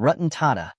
Ratan Tata,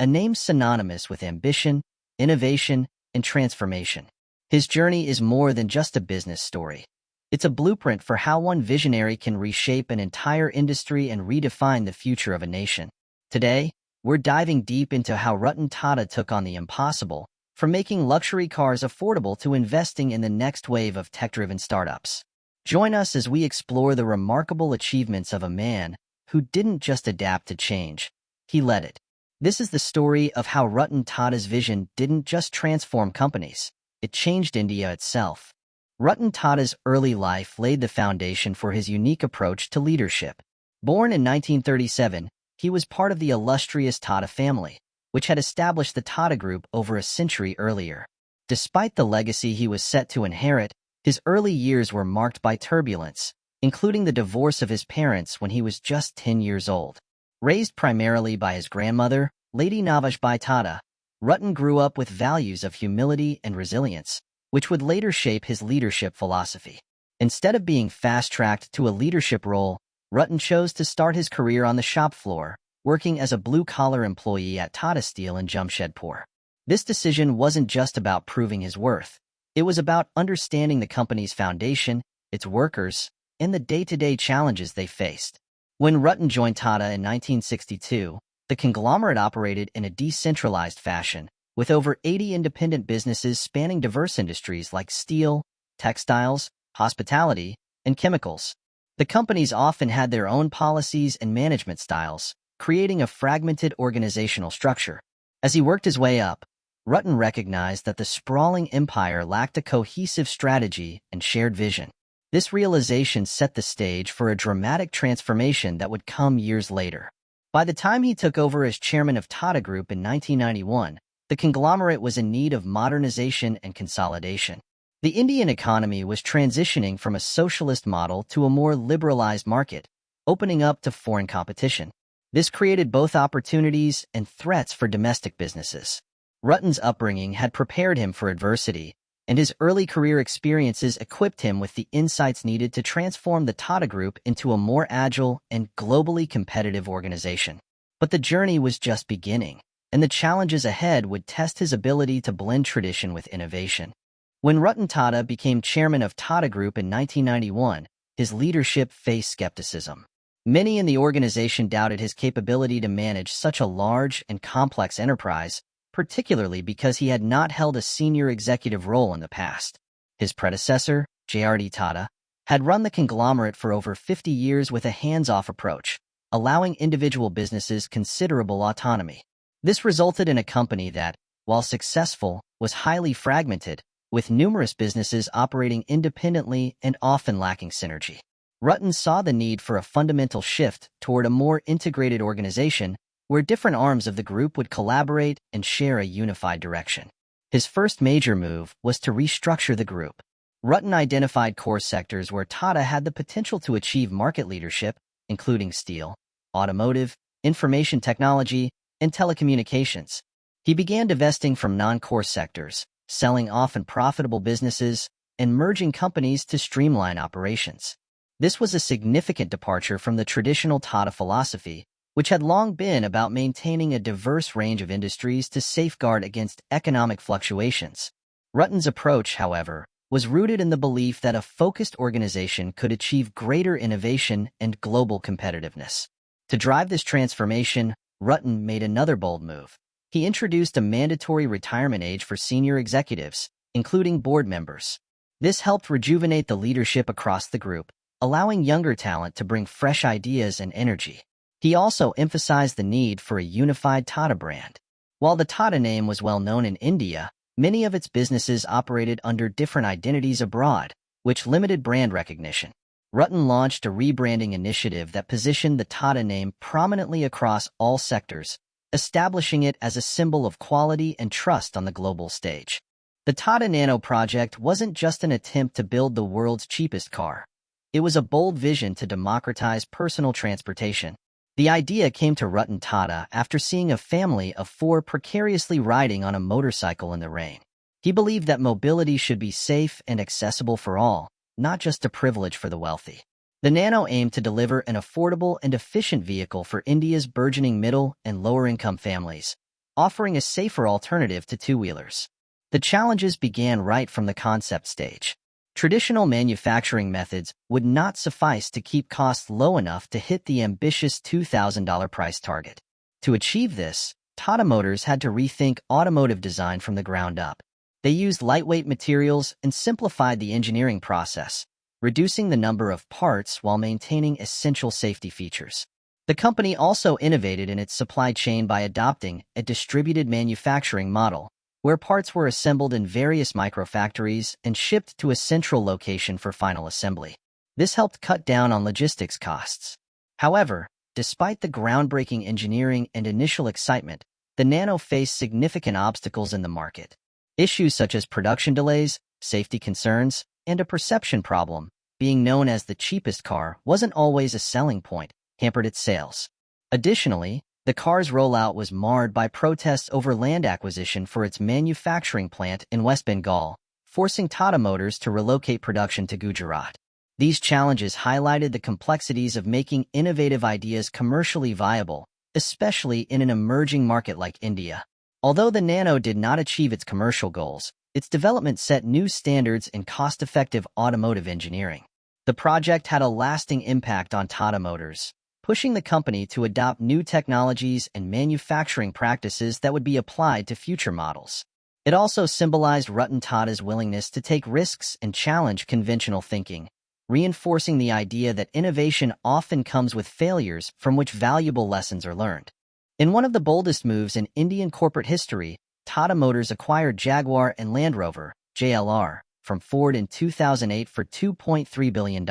a name synonymous with ambition, innovation, and transformation. His journey is more than just a business story. It's a blueprint for how one visionary can reshape an entire industry and redefine the future of a nation. Today, we're diving deep into how Ratan Tata took on the impossible, from making luxury cars affordable to investing in the next wave of tech-driven startups. Join us as we explore the remarkable achievements of a man who didn't just adapt to change, he led it. This is the story of how Ratan Tata's vision didn't just transform companies, it changed India itself. Ratan Tata's early life laid the foundation for his unique approach to leadership. Born in 1937, he was part of the illustrious Tata family, which had established the Tata Group over a century earlier. Despite the legacy he was set to inherit, his early years were marked by turbulence, including the divorce of his parents when he was just 10 years old. Raised primarily by his grandmother, Lady Navajbai Tata, Ratan grew up with values of humility and resilience, which would later shape his leadership philosophy. Instead of being fast-tracked to a leadership role, Ratan chose to start his career on the shop floor, working as a blue-collar employee at Tata Steel in Jamshedpur. This decision wasn't just about proving his worth. It was about understanding the company's foundation, its workers, and the day-to-day challenges they faced. When Ratan joined Tata in 1962, the conglomerate operated in a decentralized fashion, with over 80 independent businesses spanning diverse industries like steel, textiles, hospitality, and chemicals. The companies often had their own policies and management styles, creating a fragmented organizational structure. As he worked his way up, Ratan recognized that the sprawling empire lacked a cohesive strategy and shared vision. This realization set the stage for a dramatic transformation that would come years later. By the time he took over as chairman of Tata Group in 1991, the conglomerate was in need of modernization and consolidation. The Indian economy was transitioning from a socialist model to a more liberalized market, opening up to foreign competition. This created both opportunities and threats for domestic businesses. Ratan's upbringing had prepared him for adversity, and his early career experiences equipped him with the insights needed to transform the Tata Group into a more agile and globally competitive organization. But the journey was just beginning, and the challenges ahead would test his ability to blend tradition with innovation. When Ratan Tata became chairman of Tata Group in 1991, his leadership faced skepticism. Many in the organization doubted his capability to manage such a large and complex enterprise, particularly because he had not held a senior executive role in the past. His predecessor, Jaguar Tata, had run the conglomerate for over 50 years with a hands-off approach, allowing individual businesses considerable autonomy. This resulted in a company that, while successful, was highly fragmented, with numerous businesses operating independently and often lacking synergy. Ratan saw the need for a fundamental shift toward a more integrated organization where different arms of the group would collaborate and share a unified direction. His first major move was to restructure the group. Ratan identified core sectors where Tata had the potential to achieve market leadership, including steel, automotive, information technology, and telecommunications. He began divesting from non-core sectors, selling off unprofitable businesses, and merging companies to streamline operations. This was a significant departure from the traditional Tata philosophy, which had long been about maintaining a diverse range of industries to safeguard against economic fluctuations. Ratan's approach, however, was rooted in the belief that a focused organization could achieve greater innovation and global competitiveness. To drive this transformation, Ratan made another bold move. He introduced a mandatory retirement age for senior executives, including board members. This helped rejuvenate the leadership across the group, allowing younger talent to bring fresh ideas and energy. He also emphasized the need for a unified Tata brand. While the Tata name was well known in India, many of its businesses operated under different identities abroad, which limited brand recognition. Ratan launched a rebranding initiative that positioned the Tata name prominently across all sectors, establishing it as a symbol of quality and trust on the global stage. The Tata Nano project wasn't just an attempt to build the world's cheapest car. It was a bold vision to democratize personal transportation. The idea came to Ratan Tata after seeing a family of 4 precariously riding on a motorcycle in the rain. He believed that mobility should be safe and accessible for all, not just a privilege for the wealthy. The Nano aimed to deliver an affordable and efficient vehicle for India's burgeoning middle and lower-income families, offering a safer alternative to two-wheelers. The challenges began right from the concept stage. Traditional manufacturing methods would not suffice to keep costs low enough to hit the ambitious $2,000 price target. To achieve this, Tata Motors had to rethink automotive design from the ground up. They used lightweight materials and simplified the engineering process, reducing the number of parts while maintaining essential safety features. The company also innovated in its supply chain by adopting a distributed manufacturing model, where parts were assembled in various microfactories and shipped to a central location for final assembly. This helped cut down on logistics costs. However, despite the groundbreaking engineering and initial excitement, the Nano faced significant obstacles in the market. Issues such as production delays, safety concerns, and a perception problem, being known as the cheapest car, wasn't always a selling point, hampered its sales. Additionally, the car's rollout was marred by protests over land acquisition for its manufacturing plant in West Bengal, forcing Tata Motors to relocate production to Gujarat. These challenges highlighted the complexities of making innovative ideas commercially viable, especially in an emerging market like India. Although the Nano did not achieve its commercial goals, its development set new standards in cost-effective automotive engineering. The project had a lasting impact on Tata Motors, pushing the company to adopt new technologies and manufacturing practices that would be applied to future models. It also symbolized Ratan Tata's willingness to take risks and challenge conventional thinking, reinforcing the idea that innovation often comes with failures from which valuable lessons are learned. In one of the boldest moves in Indian corporate history, Tata Motors acquired Jaguar and Land Rover, JLR, from Ford in 2008 for $2.3 billion.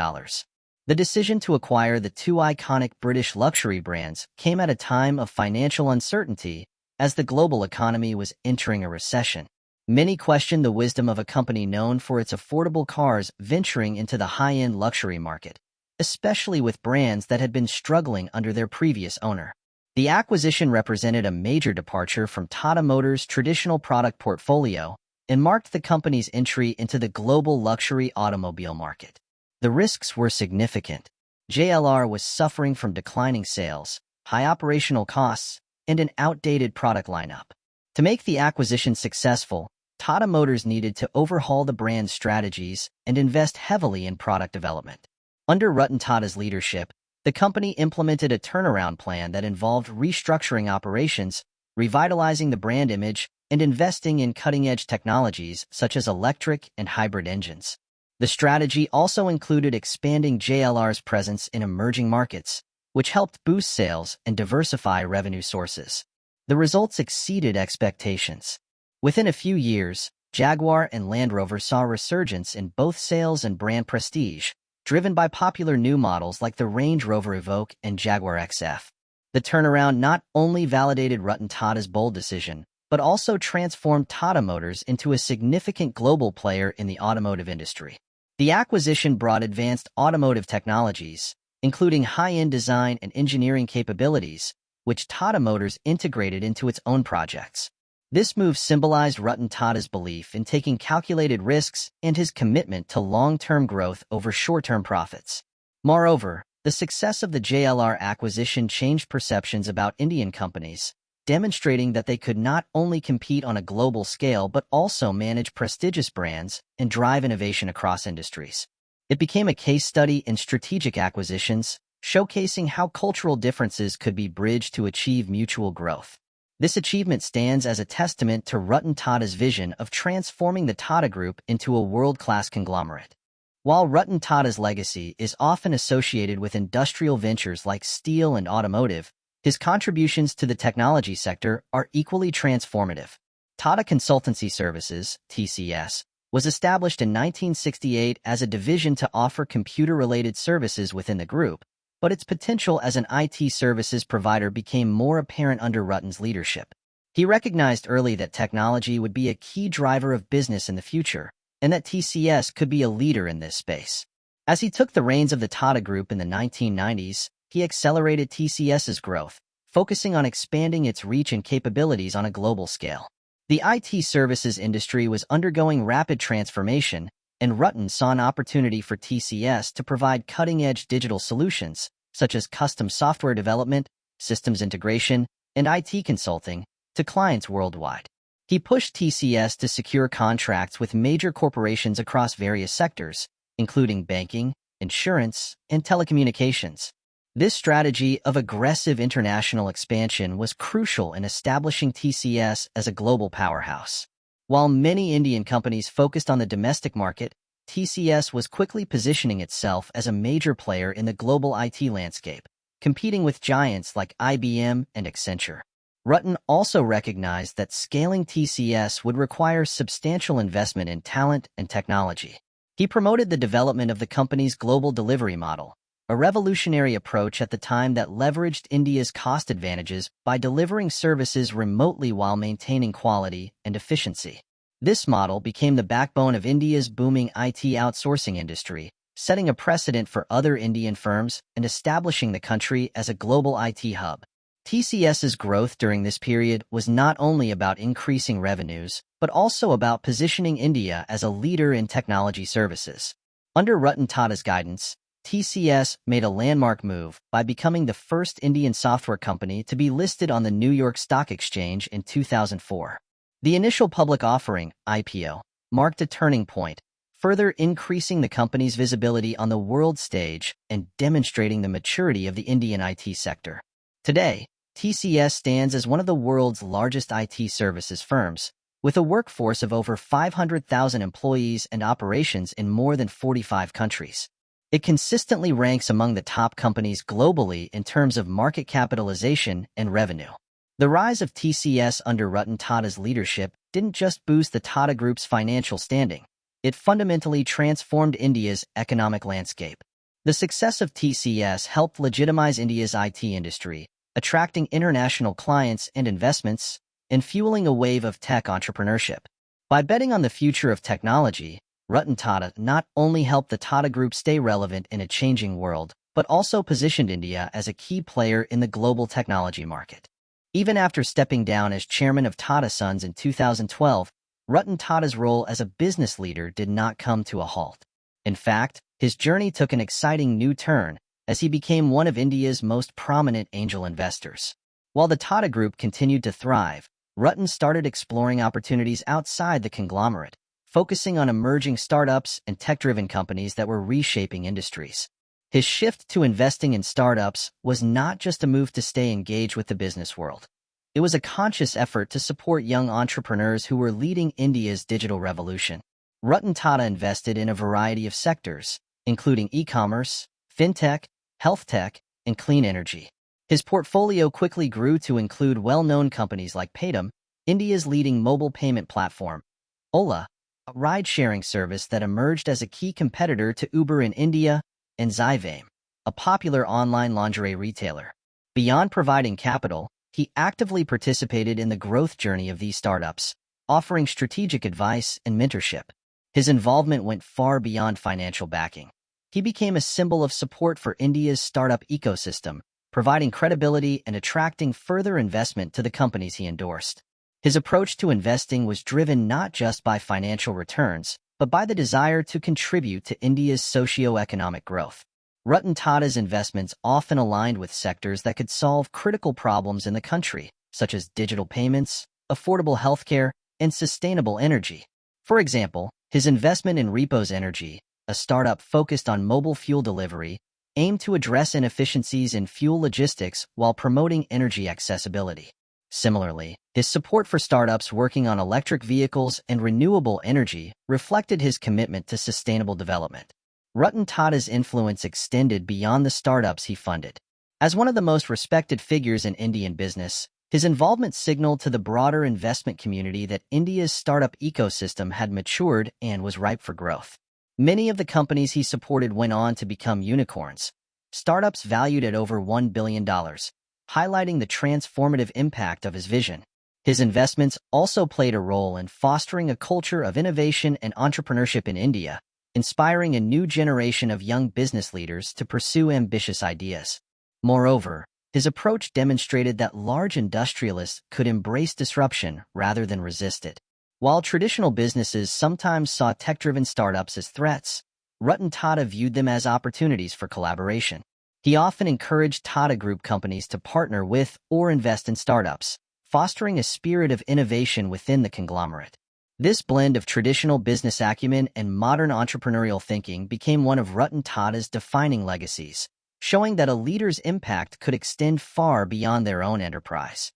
The decision to acquire the two iconic British luxury brands came at a time of financial uncertainty as the global economy was entering a recession. Many questioned the wisdom of a company known for its affordable cars venturing into the high-end luxury market, especially with brands that had been struggling under their previous owner. The acquisition represented a major departure from Tata Motors' traditional product portfolio and marked the company's entry into the global luxury automobile market. The risks were significant. JLR was suffering from declining sales, high operational costs, and an outdated product lineup. To make the acquisition successful, Tata Motors needed to overhaul the brand's strategies and invest heavily in product development. Under Ratan Tata's leadership, the company implemented a turnaround plan that involved restructuring operations, revitalizing the brand image, and investing in cutting-edge technologies such as electric and hybrid engines. The strategy also included expanding JLR's presence in emerging markets, which helped boost sales and diversify revenue sources. The results exceeded expectations. Within a few years, Jaguar and Land Rover saw a resurgence in both sales and brand prestige, driven by popular new models like the Range Rover Evoque and Jaguar XF. The turnaround not only validated Ratan Tata's bold decision, but also transformed Tata Motors into a significant global player in the automotive industry. The acquisition brought advanced automotive technologies, including high-end design and engineering capabilities, which Tata Motors integrated into its own projects. This move symbolized Ratan Tata's belief in taking calculated risks and his commitment to long-term growth over short-term profits. Moreover, the success of the JLR acquisition changed perceptions about Indian companies, demonstrating that they could not only compete on a global scale but also manage prestigious brands and drive innovation across industries. It became a case study in strategic acquisitions, showcasing how cultural differences could be bridged to achieve mutual growth. This achievement stands as a testament to Ratan Tata's vision of transforming the Tata Group into a world-class conglomerate. While Ratan Tata's legacy is often associated with industrial ventures like steel and automotive, his contributions to the technology sector are equally transformative. Tata Consultancy Services, TCS, was established in 1968 as a division to offer computer-related services within the group, but its potential as an IT services provider became more apparent under Ratan's leadership. He recognized early that technology would be a key driver of business in the future, and that TCS could be a leader in this space. As he took the reins of the Tata Group in the 1990s, he accelerated TCS's growth, focusing on expanding its reach and capabilities on a global scale. The IT services industry was undergoing rapid transformation, and Ratan saw an opportunity for TCS to provide cutting-edge digital solutions, such as custom software development, systems integration, and IT consulting, to clients worldwide. He pushed TCS to secure contracts with major corporations across various sectors, including banking, insurance, and telecommunications. This strategy of aggressive international expansion was crucial in establishing TCS as a global powerhouse. While many Indian companies focused on the domestic market, TCS was quickly positioning itself as a major player in the global IT landscape, competing with giants like IBM and Accenture. Ratan also recognized that scaling TCS would require substantial investment in talent and technology. He promoted the development of the company's global delivery model, a revolutionary approach at the time that leveraged India's cost advantages by delivering services remotely while maintaining quality and efficiency. This model became the backbone of India's booming IT outsourcing industry, setting a precedent for other Indian firms and establishing the country as a global IT hub. TCS's growth during this period was not only about increasing revenues, but also about positioning India as a leader in technology services. Under Ratan Tata's guidance, TCS made a landmark move by becoming the first Indian software company to be listed on the New York Stock Exchange in 2004. The initial public offering, IPO, marked a turning point, further increasing the company's visibility on the world stage and demonstrating the maturity of the Indian IT sector. Today, TCS stands as one of the world's largest IT services firms, with a workforce of over 500,000 employees and operations in more than 45 countries. It consistently ranks among the top companies globally in terms of market capitalization and revenue. The rise of TCS under Ratan Tata's leadership didn't just boost the Tata Group's financial standing, it fundamentally transformed India's economic landscape. The success of TCS helped legitimize India's IT industry, attracting international clients and investments, and fueling a wave of tech entrepreneurship. By betting on the future of technology, Ratan Tata not only helped the Tata Group stay relevant in a changing world, but also positioned India as a key player in the global technology market. Even after stepping down as chairman of Tata Sons in 2012, Ratan Tata's role as a business leader did not come to a halt. In fact, his journey took an exciting new turn as he became one of India's most prominent angel investors. While the Tata Group continued to thrive, Ratan started exploring opportunities outside the conglomerate, focusing on emerging startups and tech-driven companies that were reshaping industries. His shift to investing in startups was not just a move to stay engaged with the business world. It was a conscious effort to support young entrepreneurs who were leading India's digital revolution. Ratan Tata invested in a variety of sectors, including e-commerce, fintech, health tech, and clean energy. His portfolio quickly grew to include well-known companies like Paytm, India's leading mobile payment platform, Ola, a ride-sharing service that emerged as a key competitor to Uber in India, and Zyvame, a popular online lingerie retailer. Beyond providing capital, he actively participated in the growth journey of these startups, offering strategic advice and mentorship. His involvement went far beyond financial backing. He became a symbol of support for India's startup ecosystem, providing credibility and attracting further investment to the companies he endorsed. His approach to investing was driven not just by financial returns, but by the desire to contribute to India's socio-economic growth. Ratan Tata's investments often aligned with sectors that could solve critical problems in the country, such as digital payments, affordable healthcare, and sustainable energy. For example, his investment in Repos Energy, a startup focused on mobile fuel delivery, aimed to address inefficiencies in fuel logistics while promoting energy accessibility. Similarly, his support for startups working on electric vehicles and renewable energy reflected his commitment to sustainable development. Ratan Tata's influence extended beyond the startups he funded. As one of the most respected figures in Indian business, his involvement signaled to the broader investment community that India's startup ecosystem had matured and was ripe for growth. Many of the companies he supported went on to become unicorns, startups valued at over $1 billion, highlighting the transformative impact of his vision. His investments also played a role in fostering a culture of innovation and entrepreneurship in India, inspiring a new generation of young business leaders to pursue ambitious ideas. Moreover, his approach demonstrated that large industrialists could embrace disruption rather than resist it. While traditional businesses sometimes saw tech-driven startups as threats, Ratan Tata viewed them as opportunities for collaboration. He often encouraged Tata Group companies to partner with or invest in startups, fostering a spirit of innovation within the conglomerate. This blend of traditional business acumen and modern entrepreneurial thinking became one of Ratan Tata's defining legacies, showing that a leader's impact could extend far beyond their own enterprise.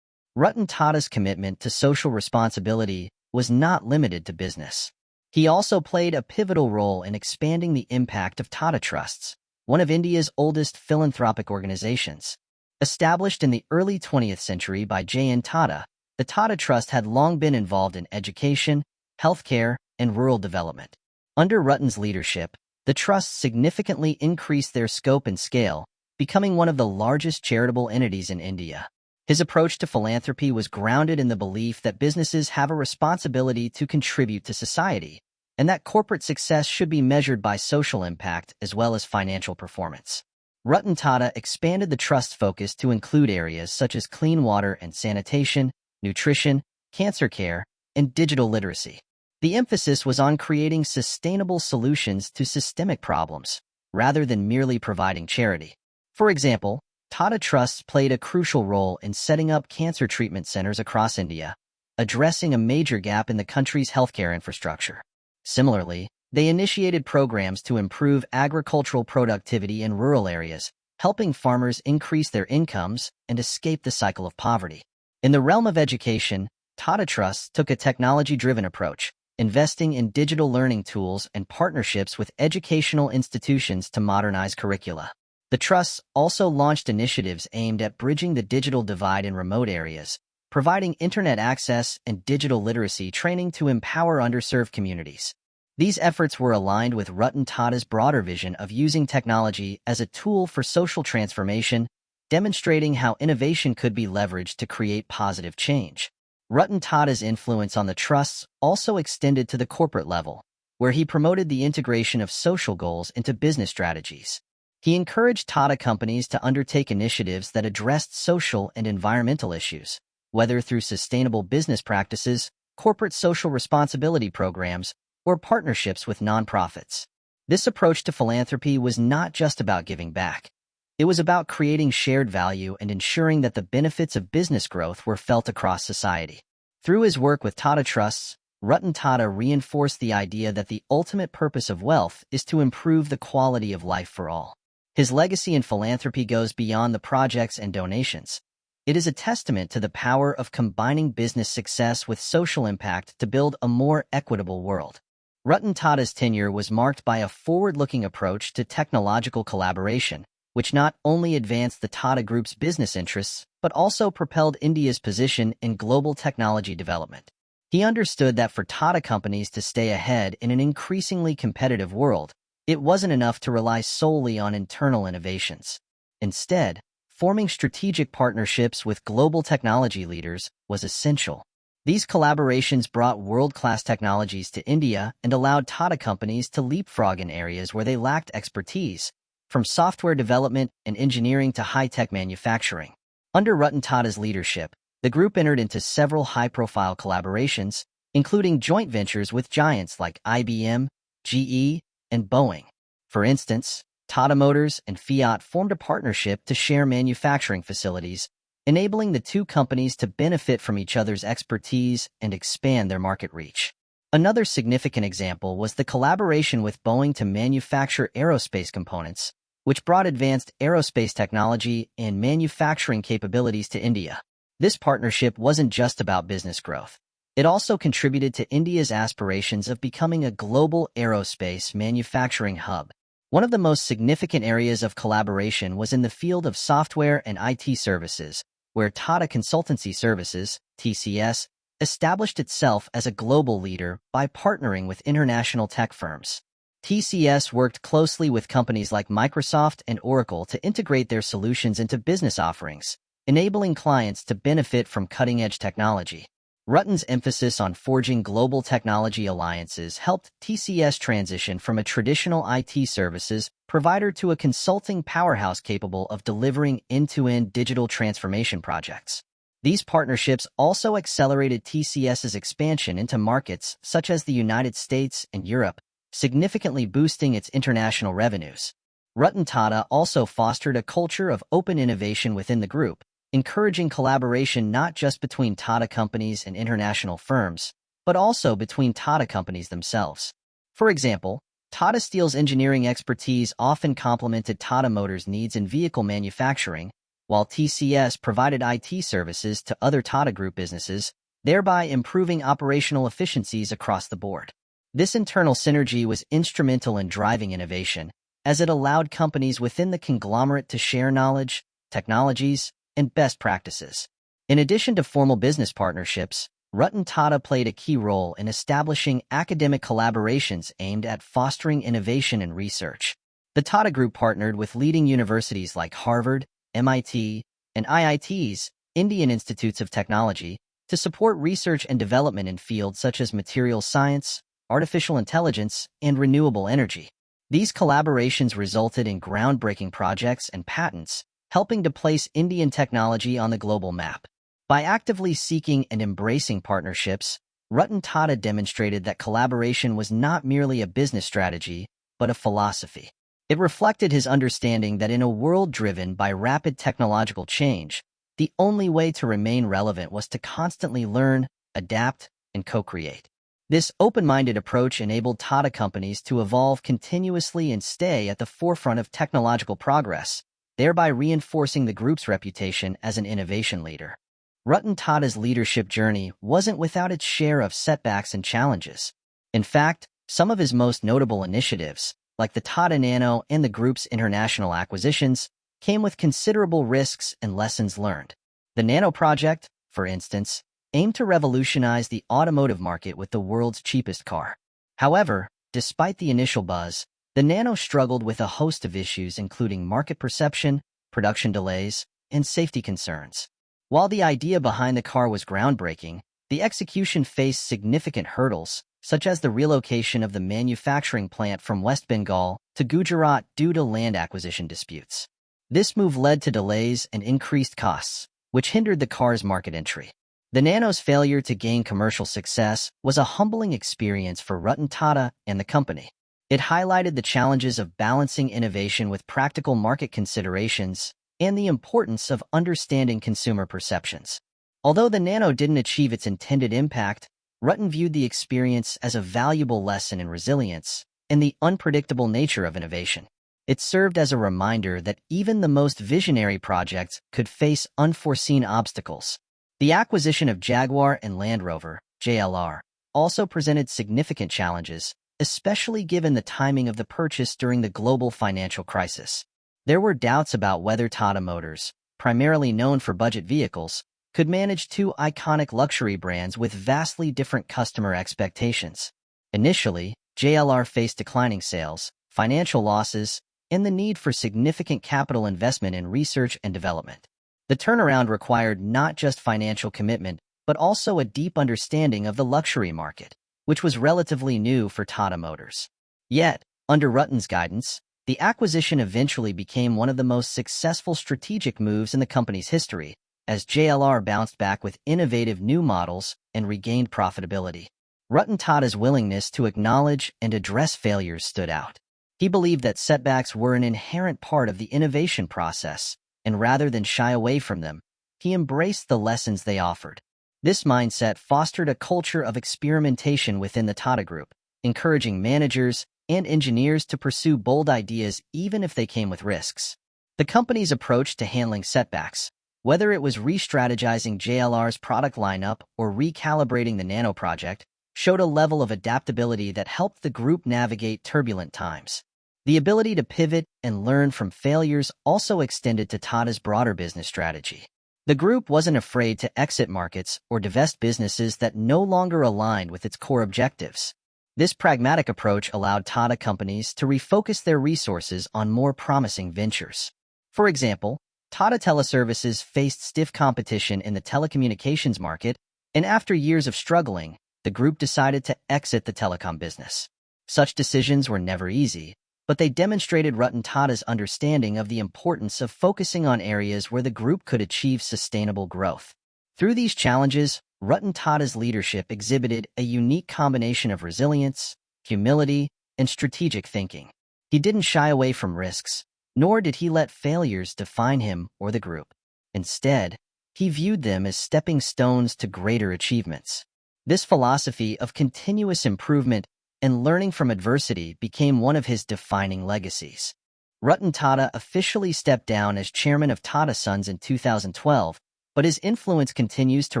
Ratan Tata's commitment to social responsibility was not limited to business. He also played a pivotal role in expanding the impact of Tata Trusts, one of India's oldest philanthropic organizations. Established in the early 20th century by J.N. Tata, the Tata Trust had long been involved in education, healthcare, and rural development. Under Ratan's leadership, the Trust significantly increased their scope and scale, becoming one of the largest charitable entities in India. His approach to philanthropy was grounded in the belief that businesses have a responsibility to contribute to society, and that corporate success should be measured by social impact as well as financial performance. Ratan Tata expanded the Trust's focus to include areas such as clean water and sanitation, nutrition, cancer care, and digital literacy. The emphasis was on creating sustainable solutions to systemic problems, rather than merely providing charity. For example, Tata Trusts played a crucial role in setting up cancer treatment centers across India, addressing a major gap in the country's healthcare infrastructure. Similarly, they initiated programs to improve agricultural productivity in rural areas, helping farmers increase their incomes and escape the cycle of poverty. In the realm of education, Tata Trusts took a technology-driven approach, investing in digital learning tools and partnerships with educational institutions to modernize curricula. The Trusts also launched initiatives aimed at bridging the digital divide in remote areas, providing internet access and digital literacy training to empower underserved communities. These efforts were aligned with Ratan Tata's broader vision of using technology as a tool for social transformation, demonstrating how innovation could be leveraged to create positive change. Ratan Tata's influence on the Trusts also extended to the corporate level, where he promoted the integration of social goals into business strategies. He encouraged Tata companies to undertake initiatives that addressed social and environmental issues, whether through sustainable business practices, corporate social responsibility programs, or partnerships with nonprofits. This approach to philanthropy was not just about giving back. It was about creating shared value and ensuring that the benefits of business growth were felt across society. Through his work with Tata Trusts, Ratan Tata reinforced the idea that the ultimate purpose of wealth is to improve the quality of life for all. His legacy in philanthropy goes beyond the projects and donations. It is a testament to the power of combining business success with social impact to build a more equitable world. Ratan Tata's tenure was marked by a forward-looking approach to technological collaboration, which not only advanced the Tata Group's business interests, but also propelled India's position in global technology development. He understood that for Tata companies to stay ahead in an increasingly competitive world, it wasn't enough to rely solely on internal innovations. Instead, forming strategic partnerships with global technology leaders was essential. These collaborations brought world-class technologies to India and allowed Tata companies to leapfrog in areas where they lacked expertise, from software development and engineering to high-tech manufacturing. Under Ratan Tata's leadership, the group entered into several high-profile collaborations, including joint ventures with giants like IBM, GE, and Boeing. For instance, Tata Motors and Fiat formed a partnership to share manufacturing facilities, enabling the two companies to benefit from each other's expertise and expand their market reach. Another significant example was the collaboration with Boeing to manufacture aerospace components, which brought advanced aerospace technology and manufacturing capabilities to India. This partnership wasn't just about business growth. It also contributed to India's aspirations of becoming a global aerospace manufacturing hub. One of the most significant areas of collaboration was in the field of software and IT services, where Tata Consultancy Services, TCS, established itself as a global leader by partnering with international tech firms. TCS worked closely with companies like Microsoft and Oracle to integrate their solutions into business offerings, enabling clients to benefit from cutting-edge technology. Ratan's emphasis on forging global technology alliances helped TCS transition from a traditional IT services provider to a consulting powerhouse capable of delivering end-to-end digital transformation projects. These partnerships also accelerated TCS's expansion into markets such as the United States and Europe, significantly boosting its international revenues. Ratan Tata also fostered a culture of open innovation within the group, encouraging collaboration not just between Tata companies and international firms, but also between Tata companies themselves. For example, Tata Steel's engineering expertise often complemented Tata Motors' needs in vehicle manufacturing, while TCS provided IT services to other Tata Group businesses, thereby improving operational efficiencies across the board. This internal synergy was instrumental in driving innovation, as it allowed companies within the conglomerate to share knowledge, technologies, and best practices. In addition to formal business partnerships, Ratan Tata played a key role in establishing academic collaborations aimed at fostering innovation and research. The Tata Group partnered with leading universities like Harvard, MIT, and IIT's, Indian Institutes of Technology, to support research and development in fields such as materials science, artificial intelligence, and renewable energy. These collaborations resulted in groundbreaking projects and patents, helping to place Indian technology on the global map. By actively seeking and embracing partnerships, Ratan Tata demonstrated that collaboration was not merely a business strategy, but a philosophy. It reflected his understanding that in a world driven by rapid technological change, the only way to remain relevant was to constantly learn, adapt, and co-create. This open-minded approach enabled Tata companies to evolve continuously and stay at the forefront of technological progress, thereby reinforcing the group's reputation as an innovation leader. Ratan Tata's leadership journey wasn't without its share of setbacks and challenges. In fact, some of his most notable initiatives, like the Tata Nano and the group's international acquisitions, came with considerable risks and lessons learned. The Nano project, for instance, aimed to revolutionize the automotive market with the world's cheapest car. However, despite the initial buzz, the Nano struggled with a host of issues including market perception, production delays, and safety concerns. While the idea behind the car was groundbreaking, the execution faced significant hurdles, such as the relocation of the manufacturing plant from West Bengal to Gujarat due to land acquisition disputes. This move led to delays and increased costs, which hindered the car's market entry. The Nano's failure to gain commercial success was a humbling experience for Ratan Tata and the company. It highlighted the challenges of balancing innovation with practical market considerations and the importance of understanding consumer perceptions. Although the Nano didn't achieve its intended impact, Ratan viewed the experience as a valuable lesson in resilience and the unpredictable nature of innovation. It served as a reminder that even the most visionary projects could face unforeseen obstacles. The acquisition of Jaguar and Land Rover, JLR, also presented significant challenges, especially given the timing of the purchase during the global financial crisis. There were doubts about whether Tata Motors, primarily known for budget vehicles, could manage two iconic luxury brands with vastly different customer expectations. Initially, JLR faced declining sales, financial losses, and the need for significant capital investment in research and development. The turnaround required not just financial commitment, but also a deep understanding of the luxury market, which was relatively new for Tata Motors. Yet, under Ratan's guidance, the acquisition eventually became one of the most successful strategic moves in the company's history, as JLR bounced back with innovative new models and regained profitability. Ratan Tata's willingness to acknowledge and address failures stood out. He believed that setbacks were an inherent part of the innovation process, and rather than shy away from them, he embraced the lessons they offered. This mindset fostered a culture of experimentation within the Tata Group, encouraging managers and engineers to pursue bold ideas even if they came with risks. The company's approach to handling setbacks, whether it was re-strategizing JLR's product lineup or recalibrating the Nano project, showed a level of adaptability that helped the group navigate turbulent times. The ability to pivot and learn from failures also extended to Tata's broader business strategy. The group wasn't afraid to exit markets or divest businesses that no longer aligned with its core objectives. This pragmatic approach allowed Tata companies to refocus their resources on more promising ventures. For example, Tata Teleservices faced stiff competition in the telecommunications market, and after years of struggling, the group decided to exit the telecom business. Such decisions were never easy, but they demonstrated Ratan Tata's understanding of the importance of focusing on areas where the group could achieve sustainable growth. Through these challenges, Ratan Tata's leadership exhibited a unique combination of resilience, humility, and strategic thinking. He didn't shy away from risks, nor did he let failures define him or the group. Instead, he viewed them as stepping stones to greater achievements. This philosophy of continuous improvement and learning from adversity became one of his defining legacies. Ratan Tata officially stepped down as chairman of Tata Sons in 2012, but his influence continues to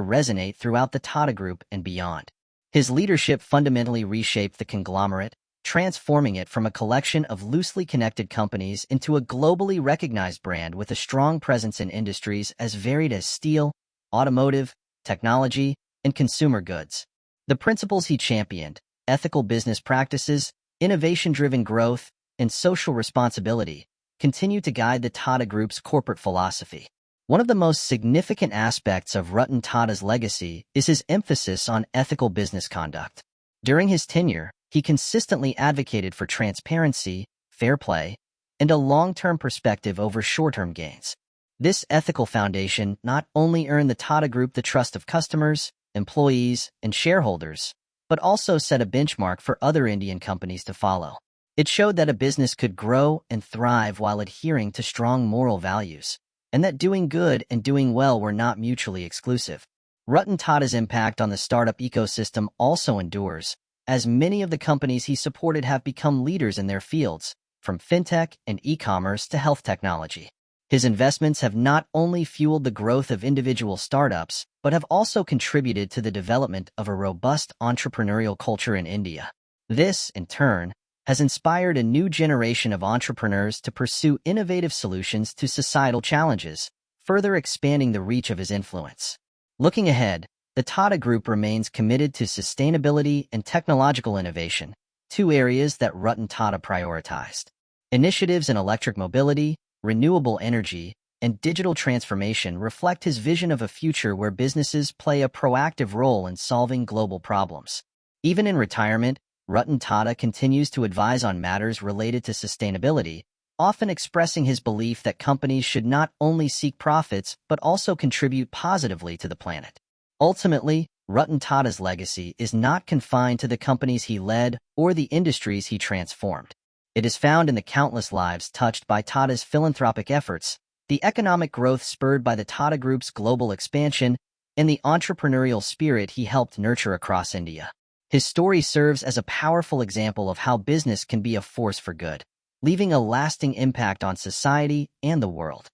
resonate throughout the Tata Group and beyond. His leadership fundamentally reshaped the conglomerate, transforming it from a collection of loosely connected companies into a globally recognized brand with a strong presence in industries as varied as steel, automotive, technology, and consumer goods. The principles he championed, ethical business practices, innovation-driven growth, and social responsibility, continue to guide the Tata Group's corporate philosophy. One of the most significant aspects of Ratan Tata's legacy is his emphasis on ethical business conduct. During his tenure, he consistently advocated for transparency, fair play, and a long-term perspective over short-term gains. This ethical foundation not only earned the Tata Group the trust of customers, employees, and shareholders, but also set a benchmark for other Indian companies to follow. It showed that a business could grow and thrive while adhering to strong moral values, and that doing good and doing well were not mutually exclusive. Ratan Tata's impact on the startup ecosystem also endures, as many of the companies he supported have become leaders in their fields, from fintech and e-commerce to health technology. His investments have not only fueled the growth of individual startups, but have also contributed to the development of a robust entrepreneurial culture in India. This, in turn, has inspired a new generation of entrepreneurs to pursue innovative solutions to societal challenges, further expanding the reach of his influence. Looking ahead, the Tata Group remains committed to sustainability and technological innovation, two areas that Ratan Tata prioritized. Initiatives in electric mobility, renewable energy, and digital transformation reflect his vision of a future where businesses play a proactive role in solving global problems. Even in retirement, Ratan Tata continues to advise on matters related to sustainability, often expressing his belief that companies should not only seek profits but also contribute positively to the planet. Ultimately, Ratan Tata's legacy is not confined to the companies he led or the industries he transformed. It is found in the countless lives touched by Tata's philanthropic efforts, the economic growth spurred by the Tata Group's global expansion, and the entrepreneurial spirit he helped nurture across India. His story serves as a powerful example of how business can be a force for good, leaving a lasting impact on society and the world.